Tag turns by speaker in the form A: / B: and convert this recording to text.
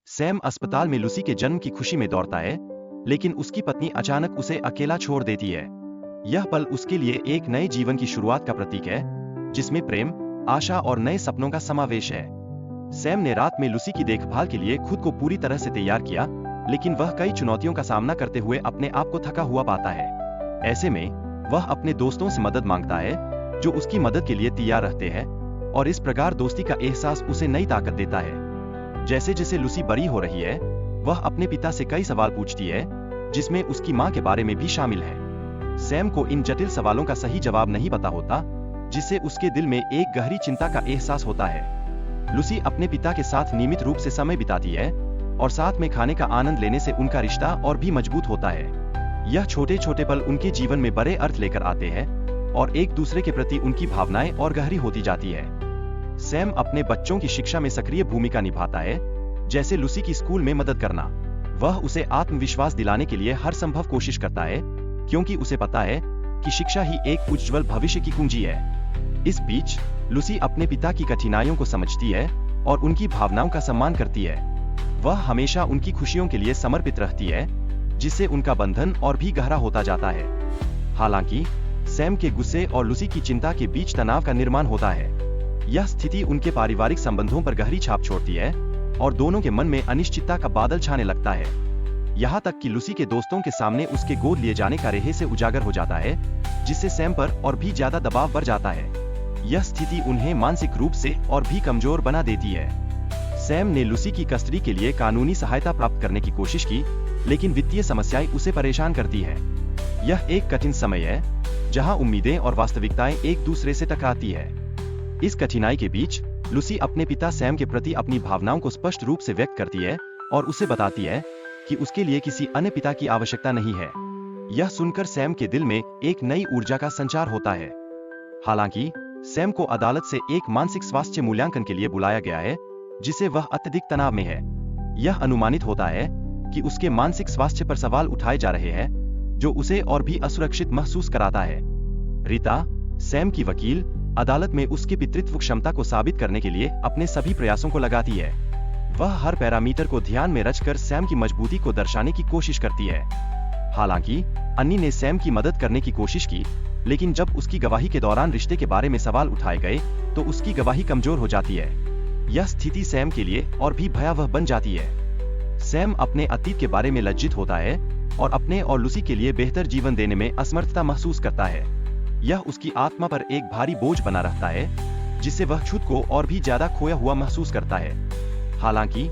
A: Sam अस्पताल में Lucy के जन्म की खुशी में दौड़ता है, लेकिन उसकी पत्नी अचानक उसे अकेला छोड़ देती है। यह पल उसके लिए एक नए जीवन की शुरुआत का प्रतीक है, जिसमें प्रेम, आशा और नए सपनों का समावेश है। सैम ने रात में लूसी की देखभाल के लिए खुद को पूरी तरह से तैयार किया, लेकिन वह कई चुनौतियों का सामना करते हुए अपने आप को थका हुआ पाता है। ऐसे में वह अपने दोस्तों से मदद मांगता है, जो उसकी मदद के लिए तैयार रहते हैं, और इस प्रकार दोस्ती का एहसास उसे नई ताकत देता है। जैसे जैसे लूसी बड़ी हो रही है, वह अपने पिता से कई सवाल पूछती है, जिसमें उसकी मां के बारे में भी शामिल है। सैम को इन जटिल सवालों का सही जवाब नहीं पता होता, जिससे उसके दिल में एक गहरी चिंता का एहसास होता है। लूसी अपने पिता के साथ नियमित रूप से समय बिताती है, और साथ में खाने का आनंद लेने से उनका रिश्ता और भी मजबूत होता है। यह छोटे छोटे पल उनके जीवन में बड़े अर्थ लेकर आते हैं, और एक दूसरे के प्रति उनकी भावनाएं और गहरी होती जाती है। सैम अपने बच्चों की शिक्षा में सक्रिय भूमिका निभाता है, जैसे लूसी की स्कूल में मदद करना। वह उसे आत्मविश्वास दिलाने के लिए हर संभव कोशिश करता है, क्योंकि उसे पता है कि शिक्षा ही एक उज्जवल भविष्य की कुंजी है। इस बीच लूसी अपने पिता की कठिनाइयों को समझती है और उनकी भावनाओं का सम्मान करती है। वह हमेशा उनकी खुशियों के लिए समर्पित रहती है, जिससे उनका बंधन और भी गहरा होता जाता है। हालांकि सैम के गुस्से और लूसी की चिंता के बीच तनाव का निर्माण होता है। यह स्थिति उनके पारिवारिक संबंधों पर गहरी छाप छोड़ती है, और दोनों के मन में अनिश्चितता का बादल छाने लगता है। यहाँ तक कि लूसी के दोस्तों के सामने उसके गोद लिए जाने का रहस्य उजागर हो जाता है, जिससे सैम पर और भी ज्यादा दबाव बढ़ जाता है। यह स्थिति उन्हें मानसिक रूप से और भी कमजोर बना देती है। सैम ने लूसी की कस्टडी के लिए कानूनी सहायता प्राप्त करने की कोशिश की, लेकिन वित्तीय समस्याएं उसे परेशान करती है। यह एक कठिन समय है, जहां उम्मीदें और वास्तविकताएं एक दूसरे से टकराती है। इस कठिनाई के बीच लूसी अपने पिता सैम के प्रति अपनी भावनाओं को स्पष्ट रूप से व्यक्त करती है, और उसे बताती है कि उसके लिए किसी अन्य पिता की आवश्यकता नहीं है। यह सुनकर सैम के दिल में एक नई ऊर्जा का संचार होता है। हालांकि सैम को अदालत से एक मानसिक स्वास्थ्य मूल्यांकन के लिए बुलाया गया है, जिसे वह अत्यधिक तनाव में है। यह अनुमानित होता है कि उसके मानसिक स्वास्थ्य पर सवाल उठाए जा रहे हैं, जो उसे और भी असुरक्षित महसूस कराता है। रीता, सैम की वकील, अदालत में उसकी पितृत्व क्षमता को साबित करने के लिए अपने सभी प्रयासों को लगाती है। वह हर पैरामीटर को ध्यान में रखकर सैम की मजबूती को दर्शाने की कोशिश करती है। हालांकि अन्नी ने सैम की मदद करने की कोशिश की, लेकिन जब उसकी गवाही के दौरान रिश्ते के बारे में सवाल उठाए गए, तो उसकी गवाही कमजोर हो जाती है। यह स्थिति सैम के लिए और भी भयावह बन जाती है। सैम अपने अतीत के बारे में लज्जित होता है, और अपने और लूसी के लिए बेहतर जीवन देने में असमर्थता महसूस करता है। यह उसकी आत्मा पर एक भारी बोझ बना रहता है, जिससे वह खुद को और भी ज्यादा खोया हुआ महसूस करता है। हालांकि